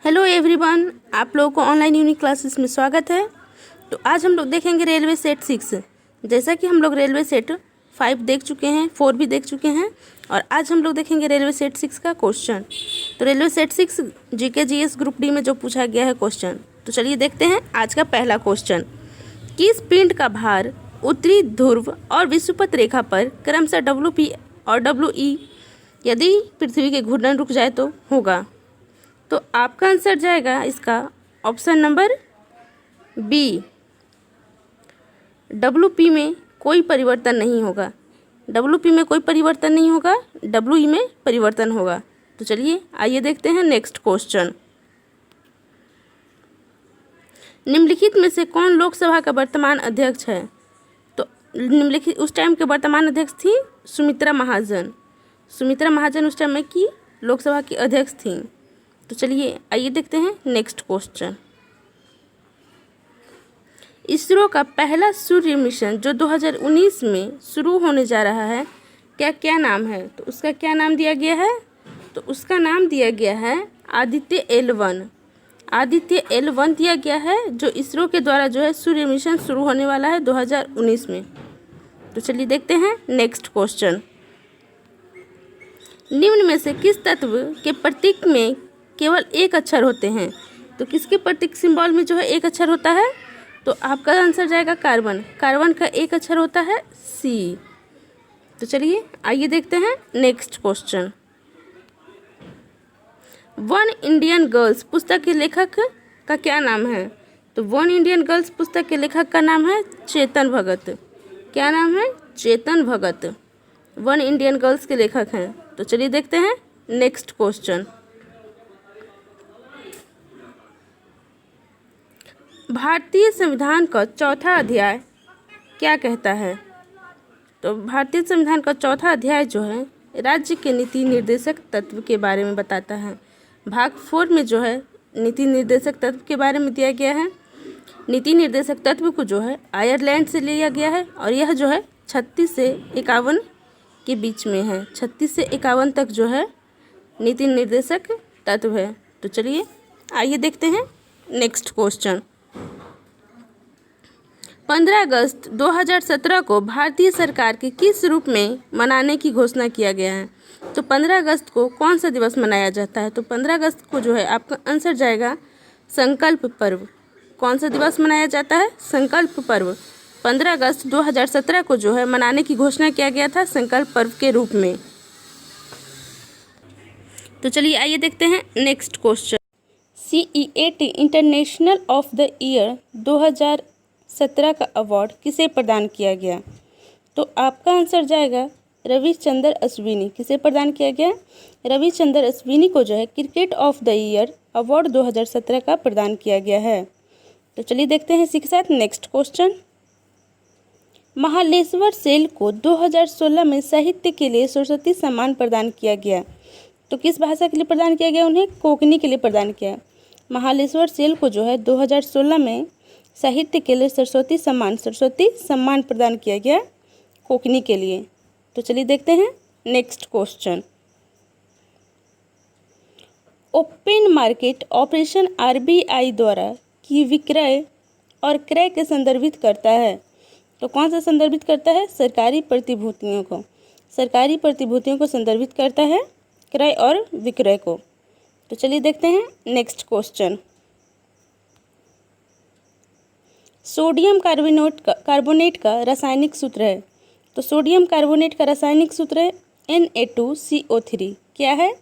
Hello everyone, आप लोगों को ऑनलाइन यूनिक क्लासेस में स्वागत है। तो आज हम लोग देखेंगे रेलवे सेट 6। जैसा कि हम लोग रेलवे सेट 5 देख चुके हैं, 4 भी देख चुके हैं और आज हम लोग देखेंगे रेलवे सेट 6 का क्वेश्चन। तो railway set 6 GK GS group D में जो पूछा गया है क्वेश्चन, तो चलिए देखते हैं आज का पहला क्वेश्चन। किस पिंड का भार उत्तरी ध्रुव और विषुवत रेखा पर क्रमशः WP और WE यदि पृथ्वी के घूर्णन रुक जाए तो होगा? तो आपका आंसर जाएगा इसका ऑप्शन नंबर बी, WP में कोई परिवर्तन नहीं होगा। WP में कोई परिवर्तन नहीं होगा, WE में परिवर्तन होगा। तो चलिए आइए देखते हैं नेक्स्ट क्वेश्चन। निम्नलिखित में से कौन लोकसभा का वर्तमान अध्यक्ष है? तो निम्नलिखित उस टाइम के वर्तमान अध्यक्ष थी सुमित्रा महाजन। सुमित्रा महाजन उस टाइम में की लोकसभा की अध्यक्ष थी। तो चलिए आइए देखते हैं नेक्स्ट क्वेश्चन। इसरो का पहला सूर्य मिशन जो 2019 में शुरू होने जा रहा है, क्या नाम है? तो उसका क्या नाम दिया गया है? तो उसका नाम दिया गया है आदित्य L1। आदित्य L1 दिया गया है, जो इसरो के द्वारा जो है सूर्य मिशन शुरू होने वाला है 2019 में। तो चलिए देखते हैं नेक्स्ट क्वेश्चन। निम्न में से किस तत्व के प्रतीक में केवल एक अक्षर होते हैं? तो किसके प्रतीक सिंबल में जो है एक अक्षर होता है? तो आपका आंसर जाएगा कार्बन। कार्बन का एक अक्षर होता है C। तो चलिए आइए देखते हैं next question. One Indian girls पुस्तक के लेखक का क्या नाम है? तो वन इंडियन गर्ल्स पुस्तक के लेखक का नाम है चेतन भगत। क्या नाम है? Chetan Bhagat one Indian girls के लेखक हैं। तो चलिए देखते हैं नेक्स्ट क्वेश्चन। भारतीय संविधान का चौथा अध्याय क्या कहता है? तो भारतीय संविधान का चौथा अध्याय जो है राज्य के नीति निर्देशक तत्व के बारे में बताता है। भाग 4 में जो है नीति निर्देशक तत्व के बारे में दिया गया है। नीति निर्देशक तत्व को जो है आयरलैंड से लिया गया है और यह जो है 36 से 51 के बीच में है। 36 से 51 तक जो है नीति निर्देशक तत्व है। तो चलिए आइए देखते हैं नेक्स्ट क्वेश्चन। 15 अगस्त 2017 को भारतीय सरकार के किस रूप में मनाने की घोषणा किया गया है? तो 15 अगस्त को कौन सा दिवस मनाया जाता है? तो 15 अगस्त को जो है आपका आंसर जाएगा संकल्प पर्व। कौन सा दिवस मनाया जाता है? संकल्प पर्व। 15 अगस्त 2017 को जो है मनाने की घोषणा किया गया था संकल्प पर्व के रूप में। तो चलिए आइए देखते हैं next question. CEAT international of the year 2017 का अवार्ड किसे प्रदान किया गया? तो आपका आंसर जाएगा रविचंद्र अश्विनी। किसे प्रदान किया गया? रविचंद्र अश्विनी को जो है cricket of the year award 2017 का प्रदान किया गया है। तो चलिए देखते हैं इसी के साथ नेक्स्ट क्वेश्चन। महालेश्वर सेल को 2016 में साहित्य के लिए सरस्वती सम्मान प्रदान किया गया। तो किस भाषा के लिए प्रदान किया गया? उन्हें कोंकणी के लिए प्रदान किया। महालेश्वर सेल को जो है 2016 में साहित्य के लिए सरस्वती सम्मान प्रदान किया गया कोंकणी के लिए। तो चलिए देखते हैं next question. Open market operation RBI द्वारा की विक्रय और क्रय के संदर्भित करता है। तो कौन सा संदर्भित करता है? सरकारी प्रतिभूतियों को। सरकारी प्रतिभूतियों को संदर्भित करता है, क्रय और विक्रय को। तो चलिए देखते हैं नेक्स्ट क्वेश्चन। सोडियम कार्बोनेट का रासायनिक सूत्र है। तो सोडियम कार्बोनेट का रासायनिक सूत्र है Na2CO3। क्या है?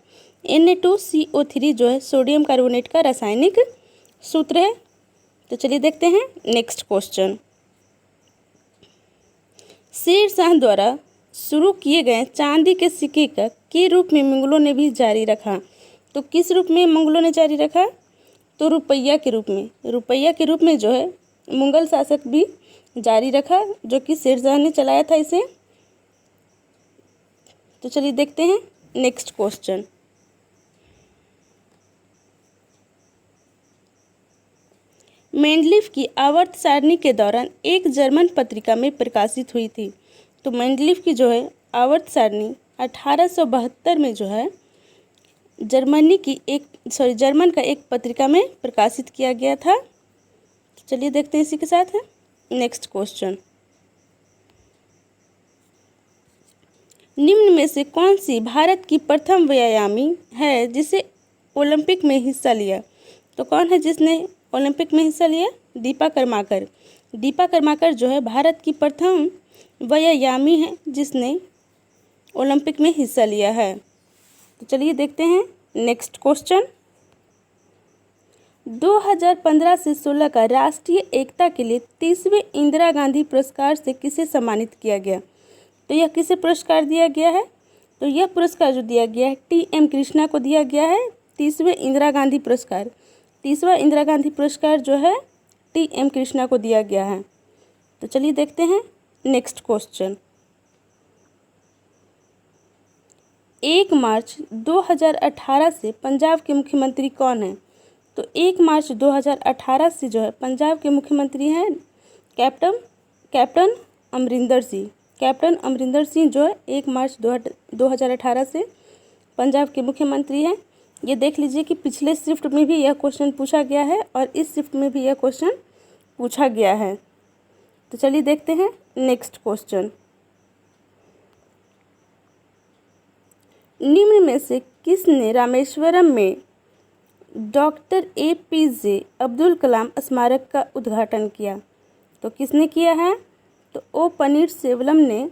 Na2CO3 जो है सोडियम कार्बोनेट का रासायनिक सूत्र है। तो चलिए देखते हैं नेक्स्ट क्वेश्चन। शेर शाह द्वारा शुरू किए गए चांदी के सिक्के का के रूप में मुगलों ने भी जारी रखा। तो किस रूप में मुगलों ने जारी रखा? तो रुपया के रूप में। रुपया के रूप में जो है मुगल शासक भी जारी रखा, जो कि शेर शाह ने चलाया था इसे। तो चलिए देखते हैं नेक्स्ट क्वेश्चन। मेंडलीफ की आवर्त सारणी के दौरान एक जर्मन पत्रिका में प्रकाशित हुई थी। तो मेंडलीफ की जो है आवर्त सारणी 1872 में जो है जर्मन का एक पत्रिका में प्रकाशित किया गया था। तो चलिए देखते हैं इसी के साथ है नेक्स्ट क्वेश्चन। निम्न में से कौन सी भारत की प्रथम व्यायामी है जिसे ओलंपिक में हिस्सा लिया? तो कौन है जिसने ओलंपिक में हिस्सा लिया? दीपा कर्माकर। दीपा कर्माकर जो है भारत की प्रथम व्यायामी है जिसने ओलंपिक में हिस्सा लिया है। तो चलिए देखते हैं नेक्स्ट क्वेश्चन। 2015 से 16 का राष्ट्रीय एकता के लिए 30वें इंदिरा गांधी पुरस्कार से किसे सम्मानित किया गया? तो यह किसे पुरस्कार दिया गया है? तो यह पुरस्कार जो दिया गया है टी.एम. कृष्णा को दिया गया है 30वें इंदिरा गांधी पुरस्कार। 30वां इंदिरा गांधी पुरस्कार जो है टी.एम. कृष्णा को दिया गया है। तो चलिए देखते हैं नेक्स्ट क्वेश्चन। 1 मार्च 2018 से पंजाब के मुख्यमंत्री कौन है? तो 1 मार्च 2018 से जो है पंजाब के मुख्यमंत्री हैं कैप्टन अमरिंदर सिंह। कैप्टन अमरिंदर सिंह जो है 1 मार्च 2018 से पंजाब के मुख्यमंत्री हैं। ये देख लीजिए कि पिछले शिफ्ट में भी यह क्वेश्चन पूछा गया है और इस शिफ्ट में भी यह क्वेश्चन पूछा गया है। तो चलिए देखते हैं नेक्स्ट क्वेश्चन। निम्न में से किसने रामेश्वरम में डॉक्टर APJ अब्दुल कलाम स्मारक का उद्घाटन किया? तो किसने किया है? तो ओ पनीरसेल्वम ने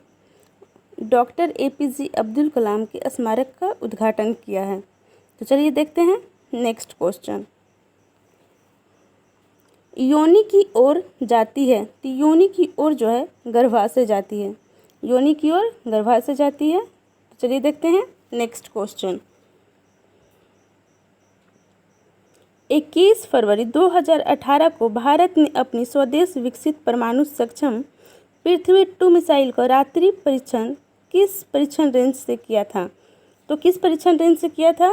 डॉक्टर APJ अब्दुल कलाम के स्मारक का उद्घाटन किया है। तो चलिए देखते हैं नेक्स्ट क्वेश्चन। योनि की ओर जाती है, तो योनि की ओर जो है गर्भाशय जाती है। योनि की ओर गर्भाशय जाती है। तो चलिए देखते हैं नेक्स्ट क्वेश्चन। 21 फरवरी 2018 को भारत ने अपनी स्वदेश विकसित परमाणु सक्षम पृथ्वी 2 मिसाइल का रात्रि परीक्षण किस परीक्षण रेंज से किया था? तो किस परीक्षण रेंज से किया था?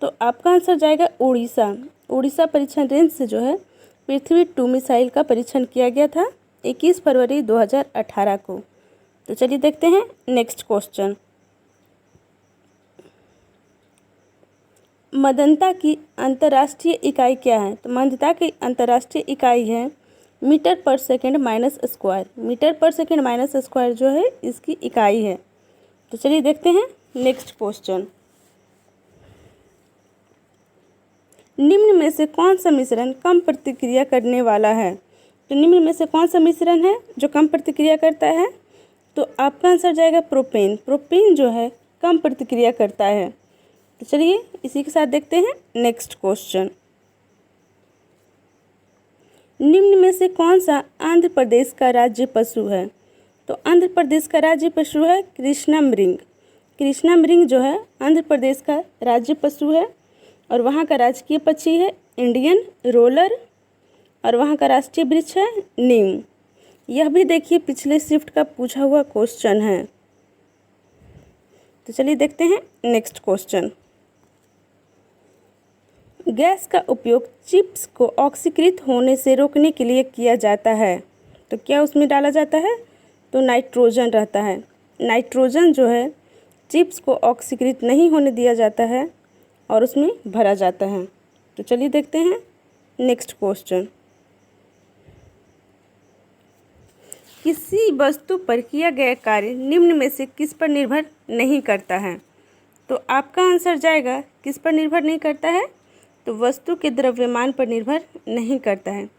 तो आपका आंसर जाएगा उड़ीसा परीक्षण रेंज से जो है पृथ्वी 2 मिसाइल का परीक्षण किया गया था 21 फरवरी 2018 को। तो चलिए देखते हैं नेक्स्ट क्वेश्चन। मंदता की अंतर्राष्ट्रीय इकाई क्या है? तो मंदता की अंतर्राष्ट्रीय इकाई है मीटर पर सेकंड माइनस स्क्वायर। मीटर पर सेकंड माइनस स्क्वायर जो है इसकी इकाई है। तो चलिए देखते हैं नेक्स्ट क्वेश्चन। निम्न में से कौन सा मिश्रण कम प्रतिक्रिया करने वाला है? तो निम्न में से कौन सा मिश्रण है जो कम प्रतिक्रिया करता है? तो आपका आंसर जाएगा प्रोपेन। प्रोपेन जो है कम प्रतिक्रिया करता है। तो चलिए इसी के साथ देखते हैं नेक्स्ट क्वेश्चन। निम्न में से कौन सा आंध्र प्रदेश का राज्य पशु है? तो आंध्र प्रदेश का राज्य पशु है कृष्णमृग। कृष्णमृग जो है आंध्र प्रदेश का राज्य पशु है और वहाँ का राजकीय पक्षी है इंडियन रोलर और वहाँ का राष्ट्रीय वृक्ष है नीम। यह भी देखिए पिछले शिफ्ट का पूछा हुआ क्वेश्चन है। तो चलिए देखते हैं नेक्स्ट क्वेश्चन। गैस का उपयोग चिप्स को ऑक्सीकृत होने से रोकने के लिए किया जाता है। तो क्या उसमें डाला जाता है? तो नाइट्रोजन रहता है। नाइट्रोजन जो है चिप्स को ऑक्सीकृत नहीं होने दिया जाता है और उसमें भरा जाता है। तो चलिए देखते हैं नेक्स्ट क्वेश्चन। किसी वस्तु पर किया गया कार्य निम्न में से किस पर निर्भर नहीं करता है? तो आपका आंसर जाएगा किस पर निर्भर नहीं करता है? तो वस्तु के द्रव्यमान पर निर्भर नहीं करता है।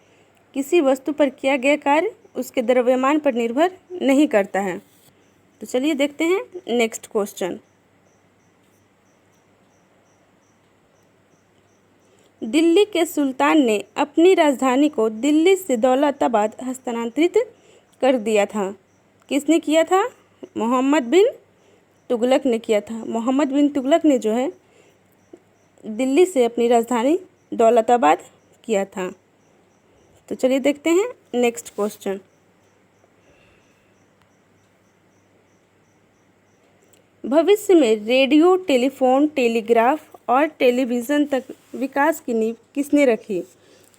किसी वस्तु पर किया गया कार्य उसके द्रव्यमान पर निर्भर नहीं करता है। तो चलिए देखते हैं नेक्स्ट क्वेश्चन। दिल्ली के सुल्तान ने अपनी राजधानी को दिल्ली से दौलताबाद हस्तांतरित कर दिया था। किसने किया था? मोहम्मद बिन तुगलक ने किया था। मोहम्मद बिन तुगलक ने जो है दिल्ली से अपनी राजधानी दौलताबाद किया था। तो चलिए देखते हैं नेक्स्ट क्वेश्चन। भविष्य में रेडियो, टेलीफोन, टेलीग्राफ और टेलीविज़न तक विकास की नींव किसने रखी?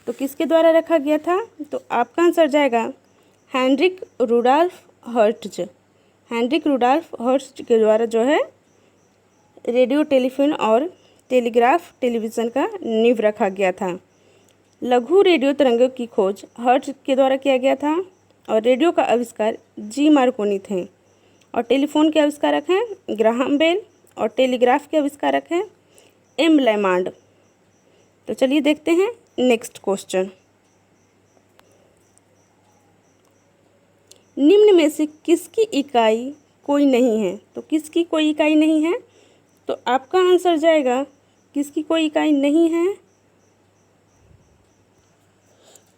तो किसके द्वारा रखा गया था? तो आपका आंसर जाएगा Heinrich Rudolf Hertz. Heinrich Rudolf Hertz के द्वारा जो है रेडियो, टेलीफोन और टेलीग्राफ टेलीविज़न का नींव रखा गया था। लघु रेडियो तरंगों की खोज हर्ट्ज के द्वारा किया गया था और रेडियो का आविष्कार जी मार्कोनी थे और टेलीफोन के आविष्कारक हैं ग्राहम बेल और टेलीग्राफ के आविष्कारक हैं एम लैमार्ड। तो चलिए देखते हैं नेक्स्ट क्वेश्चन। निम्न में से किसकी इकाई कोई नहीं है? तो किसकी कोई इकाई नहीं है? तो आपका आंसर जाएगा किसकी कोई इकाई नहीं है,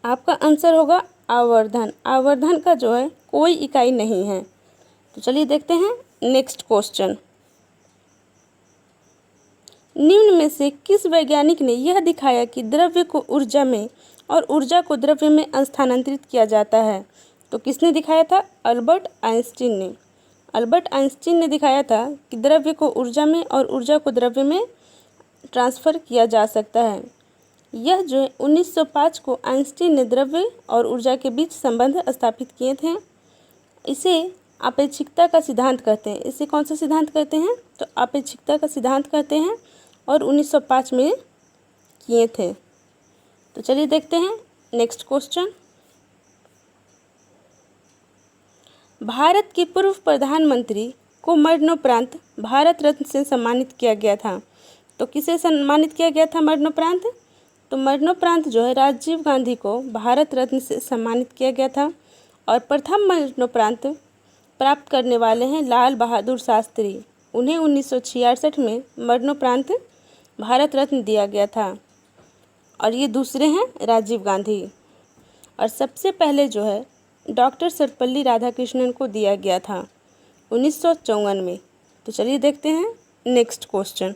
आपका आंसर होगा आवर्धन। आवर्धन का जो है कोई इकाई नहीं है। तो चलिए देखते हैं नेक्स्ट क्वेश्चन। निम्न में से किस वैज्ञानिक ने यह दिखाया कि द्रव्य को ऊर्जा में और ऊर्जा को द्रव्य में स्थानांतरित किया जाता है? तो किसने दिखाया था? अल्बर्ट आइंस्टीन ने। अल्बर्ट आइंस्टीन ने दिखाया था कि द्रव्य को ऊर्जा में और ऊर्जा को द्रव्य में ट्रांसफ़र किया जा सकता है। यह जो है 1905 को आइंस्टीन ने द्रव्य और ऊर्जा के बीच संबंध स्थापित किए थे। इसे अपेक्षिकता का सिद्धांत कहते हैं। इसे कौन सा सिद्धांत कहते हैं? तो अपेक्षिकता का सिद्धांत कहते हैं और 1905 में किए थे। तो चलिए देखते हैं नेक्स्ट क्वेश्चन। भारत के पूर्व प्रधानमंत्री को मरणोपरांत भारत रत्न से सम्मानित किया गया था। तो किसे सम्मानित किया गया था मरणोपरांत? तो मरणोपरांत जो है राजीव गांधी को भारत रत्न से सम्मानित किया गया था और प्रथम मरणोपरांत प्राप्त करने वाले हैं लाल बहादुर शास्त्री। उन्हें 1966 में मरणोपरांत भारत रत्न दिया गया था और ये दूसरे हैं राजीव गांधी। और सबसे पहले जो है डॉक्टर सर्वपल्ली राधाकृष्णन को दिया गया था 1954 में। तो चलिए देखते हैं नेक्स्ट क्वेश्चन।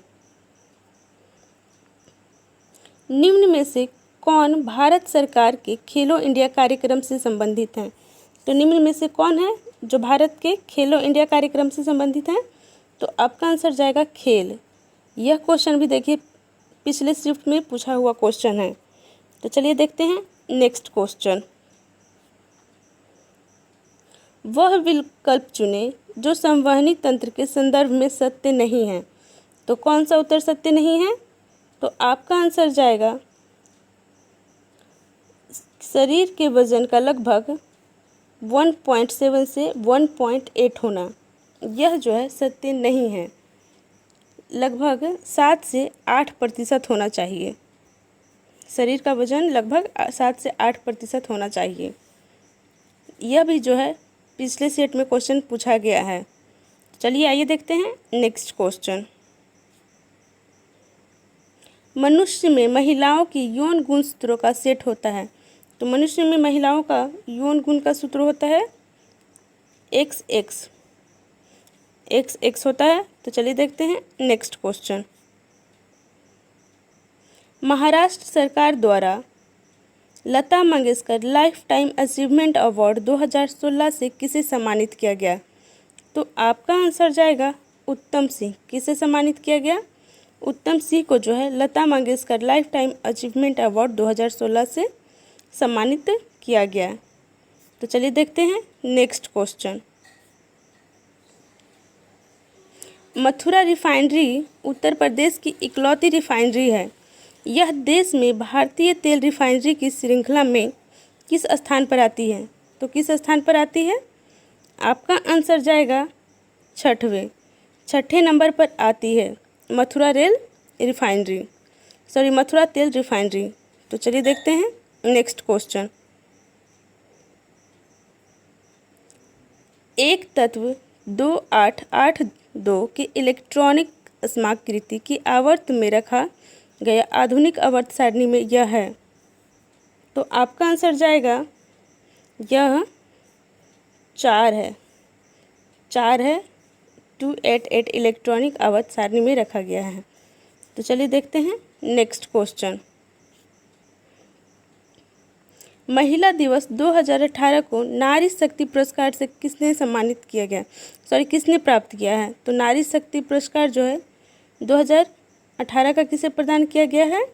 निम्न में से कौन भारत सरकार के खेलो इंडिया कार्यक्रम से संबंधित हैं? तो निम्न में से कौन है जो भारत के खेलो इंडिया कार्यक्रम से संबंधित हैं? तो आपका आंसर जाएगा खेल। यह क्वेश्चन भी देखिए पिछले शिफ्ट में पूछा हुआ क्वेश्चन है। तो चलिए देखते हैं नेक्स्ट क्वेश्चन। वह विकल्प चुने जो संवहनी तंत्र के संदर्भ में सत्य नहीं है। तो कौन सा उत्तर सत्य नहीं है? तो आपका आंसर जाएगा शरीर के वजन का लगभग 1.7 से 1.8 होना। यह जो है सत्य नहीं है। लगभग 7 से 8% होना चाहिए। शरीर का वजन लगभग 7 से 8% होना चाहिए। यह भी जो है पिछले सेट में क्वेश्चन पूछा गया है। चलिए आइए देखते हैं नेक्स्ट क्वेश्चन। मनुष्य में महिलाओं की यौन गुण सूत्रों का सेट होता है। तो मनुष्य में महिलाओं का यौन गुण का सूत्र होता है XX होता है। तो चलिए देखते हैं नेक्स्ट क्वेश्चन। महाराष्ट्र सरकार द्वारा Lata Mangeshkar lifetime achievement award 2016 से किसे सम्मानित किया गया? तो आपका आंसर जाएगा उत्तम सिंह। किसे सम्मानित किया गया? उत्तम सिंह को जो है Lata Mangeshkar lifetime achievement award 2016 से सम्मानित किया गया। तो चलिए देखते हैं next question. Mathura refinery Uttar Pradesh की इकलौती रिफाइनरी है। यह देश में भारतीय तेल रिफाइनरी की श्रृंखला में किस स्थान पर आती है? तो किस स्थान पर आती है? आपका आंसर जाएगा छठे नंबर पर आती है मथुरा तेल रिफाइनरी। तो चलिए देखते हैं नेक्स्ट क्वेश्चन। एक तत्व 2882 के इलेक्ट्रॉनिक समाकृति की आवर्त में रखा गया आधुनिक आवर्त सारणी में यह है। तो आपका आंसर जाएगा यह 4 है। 288 इलेक्ट्रॉनिक आवर्त सारणी में रखा गया है। तो चलिए देखते हैं नेक्स्ट क्वेश्चन। महिला दिवस 2018 को नारी शक्ति पुरस्कार से किसने सम्मानित किया गया? किसने प्राप्त किया है? तो नारी शक्ति पुरस्कार जो है 2018 का किसे प्रदान किया गया है?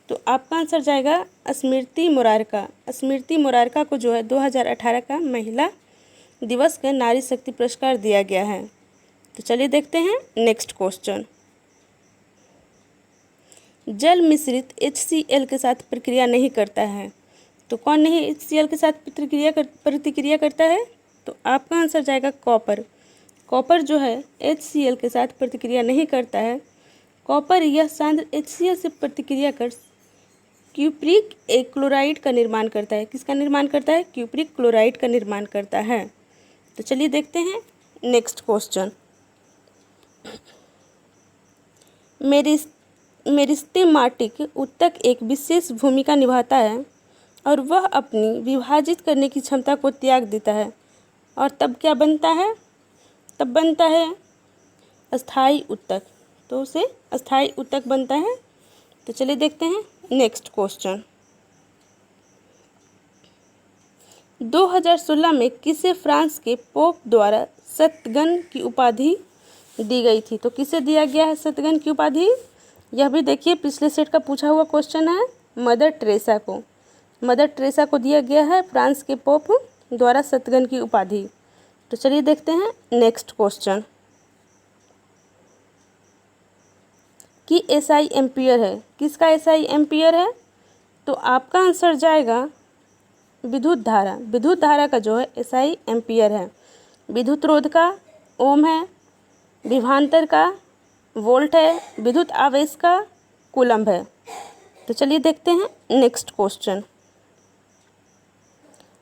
तो आपका आंसर जाएगा स्मृति मोरारका। स्मृति मोरारका को जो है 2018 का महिला दिवस का नारी शक्ति पुरस्कार दिया गया है। तो चलिए देखते हैं नेक्स्ट क्वेश्चन। जल मिश्रित HCl के साथ प्रक्रिया नहीं करता है। तो कौन नहीं HCl के साथ प्रतिक्रिया करता है? तो आपका आंसर जाएगा कॉपर। कॉपर जो है HCl के साथ प्रतिक्रिया नहीं करता है। कॉपर यह सांद्र HCl से प्रतिक्रिया कर क्यूप्रिक क्लोराइड का निर्माण करता है। किसका निर्माण करता है? क्यूप्रिक क्लोराइड का निर्माण करता है। तो चलिए देखते हैं नेक्स्ट क्वेश्चन। मेरिस्टेमाटिक ऊतक एक विशेष भूमिका निभाता है और वह अपनी विभाजित करने की क्षमता को त्याग देता है और तब क्या बनता है? तब बनता है अस्थायी ऊतक। तो उसे अस्थायी ऊतक बनता है। तो चलिए देखते हैं नेक्स्ट क्वेश्चन। 2016 में किसे फ्रांस के पोप द्वारा सतगन की उपाधि दी गई थी? तो किसे दिया गया है सतगन की उपाधि? यह भी देखिए पिछले सेट का पूछा हुआ क्वेश्चन है। मदर टेरेसा को दिया गया है फ्रांस के पोप द्वारा सतगन की उपाधि। तो चलिए देखते हैं नेक्स्ट क्वेश्चन कि SI एम्पियर है। किसका SI एम्पियर है? तो आपका आंसर जाएगा विद्युत धारा का जो है SI एम्पियर है। विद्युत रोध का ओम है, विभवांतर का वोल्ट है, विद्युत आवेश का कूलम्ब है। तो चलिए देखते हैं नेक्स्ट क्वेश्चन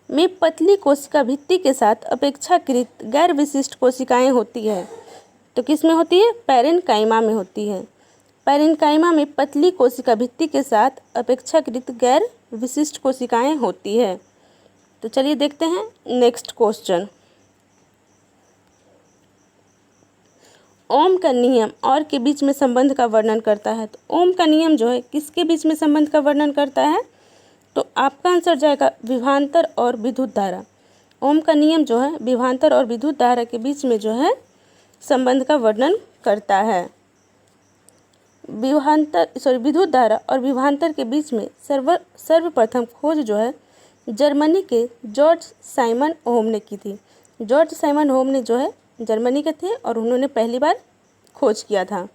में पतली कोशिका भित्ति के साथ अपेक्षाकृत गैर विशिष्ट कोशिकाएं होती है। तो किस में होती है? पैरेन्काइमा में होती है। पैरेन्काइमा में पतली कोशिका भित्ति के साथ अपेक्षाकृत गैर विशिष्ट कोशिकाएं होती है। तो चलिए देखते हैं नेक्स्ट क्वेश्चन। ओम का नियम और के बीच में संबंध का वर्णन करता है। तो ओम का नियम जो है किसके बीच में संबंध का वर्णन करता है? तो आपका आंसर जाएगा विभवांतर और विद्युत धारा। ओम का नियम जो है विभवांतर और विद्युत धारा के बीच में जो है संबंध का वर्णन करता है। विद्युत धारा और विभवांतर के बीच में सर्वप्रथम खोज जो है जर्मनी के जॉर्ज साइमन ओम ने की थी। जॉर्ज साइमन ओम ने जो है जर्मनी के थे और उन्होंने पहली बार खोज किया था।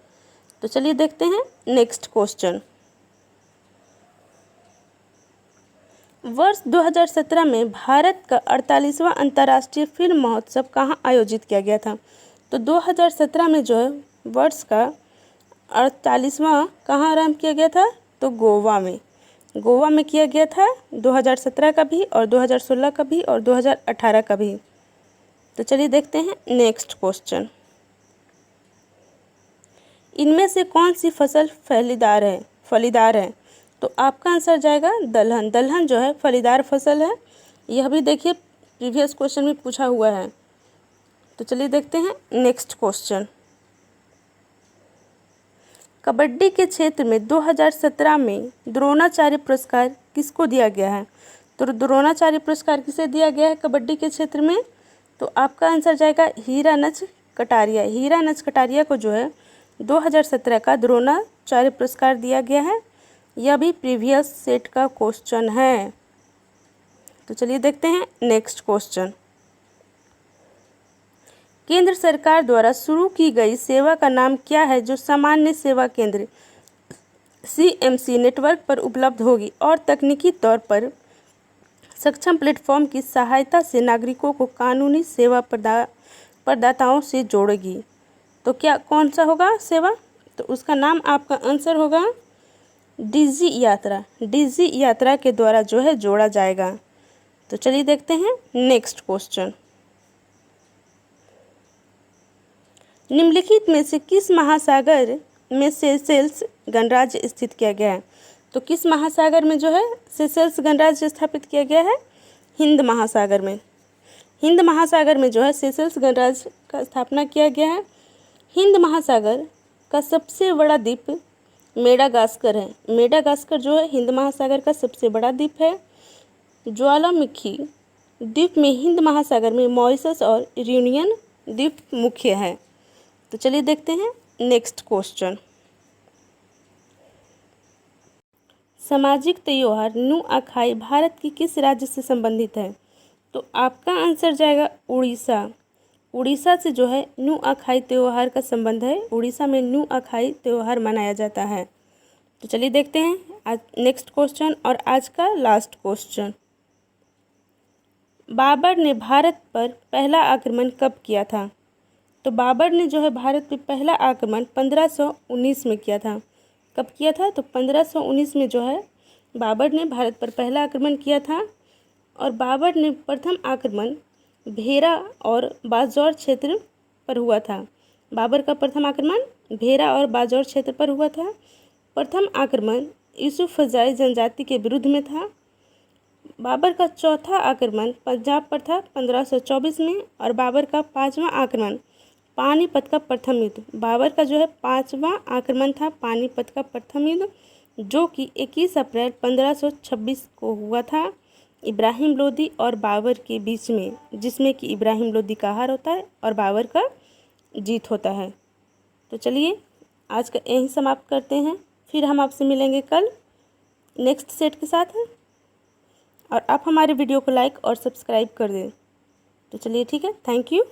तो चलिए देखते हैं नेक्स्ट क्वेश्चन। वर्ष 2017 में भारत का 48वां अंतर्राष्ट्रीय फिल्म महोत्सव कहाँ आयोजित किया गया था? तो 2017 में जो है वर्ष का 48वां कहाँ आरंभ किया गया था? तो गोवा में किया गया था। 2017 का भी और 2016 का भी और 2018 का भी। तो चलिए देखते हैं नेक्स्ट क्वेश्चन। इनमें से कौन सी फसल फलीदार है? तो आपका आंसर जाएगा दलहन। दलहन जो है फलीदार फसल है। यह भी देखिए प्रीवियस क्वेश्चन में पूछा हुआ है। तो चलिए देखते हैं नेक्स्ट क्वेश्चन। कबड्डी के क्षेत्र में 2017 में द्रोणाचार्य पुरस्कार किसको दिया गया है? तो द्रोणाचार्य पुरस्कार किसे दिया गया है कबड्डी के क्षेत्र में? तो आपका आंसर जाएगा हीरानच कटारिया को जो है 2017 का द्रोणाचार्य पुरस्कार दिया गया है। यह भी प्रीवियस सेट का क्वेश्चन है। तो चलिए देखते हैं नेक्स्ट क्वेश्चन। केंद्र सरकार द्वारा शुरू की गई सेवा का नाम क्या है जो सामान्य सेवा केंद्र CMC नेटवर्क पर उपलब्ध होगी और तकनीकी तौर पर सक्षम प्लेटफॉर्म की सहायता से नागरिकों को कानूनी सेवा प्रदाताओं से जोड़ेगी? तो क्या कौन सा होगा सेवा? तो उसका नाम आपका आंसर होगा डिजी यात्रा के द्वारा जो है जोड़ा जाएगा। तो चलिए देखते हैं नेक्स्ट क्वेश्चन। निम्नलिखित में से किस महासागर में सेशेल्स गणराज्य स्थित किया गया है? तो किस महासागर में जो है सेशेल्स गणराज्य स्थापित किया गया है? हिंद महासागर में जो है सेशेल्स गणराज्य का स्थापना किया गया है। हिंद महासागर का सबसे बड़ा द्वीप मेडागास्कर है। मेडागास्कर जो है हिंद महासागर का सबसे बड़ा द्वीप है। ज्वालामुखी द्वीप में हिंद महासागर में मॉरिशस और रियूनियन द्वीप मुख्य है। तो चलिए देखते हैं नेक्स्ट क्वेश्चन। सामाजिक त्योहार नुआखाई भारत की किस राज्य से संबंधित है? तो आपका आंसर जाएगा उड़ीसा से जो है नुआखाई त्योहार का संबंध है। उड़ीसा में नुआखाई त्योहार मनाया जाता है। तो चलिए देखते हैं आज नेक्स्ट क्वेश्चन और आज का लास्ट क्वेश्चन। बाबर ने भारत पर पहला आक्रमण कब किया था? तो बाबर ने जो है भारत पे पहला आक्रमण 1519 में किया था। कब किया था? तो 1519 में जो है बाबर ने भारत पर पहला आक्रमण किया था। और बाबर ने प्रथम आक्रमण भेरा और बाजौर क्षेत्र पर हुआ था। बाबर का प्रथम आक्रमण भेरा और बाजौर क्षेत्र पर हुआ था। प्रथम आक्रमण यूसुफजाई जनजाति के विरुद्ध में था। बाबर का चौथा आक्रमण पंजाब पर था 1524 में। और बाबर का पांचवा आक्रमण पानीपत का प्रथम युद्ध। बाबर का जो है पांचवा आक्रमण था पानीपत का प्रथम युद्ध, जो कि 21 अप्रैल 1526 को हुआ था इब्राहिम लोदी और बाबर के बीच में, जिसमें कि इब्राहिम लोदी का हार होता है और बाबर का जीत होता है। तो चलिए आज का यहीं समाप्त करते हैं, फिर हम आपसे मिलेंगे कल नेक्स्ट सेट के साथ। और आप हमारे वीडियो को लाइक और सब्सक्राइब कर दें। तो चलिए ठीक है, थैंक यू।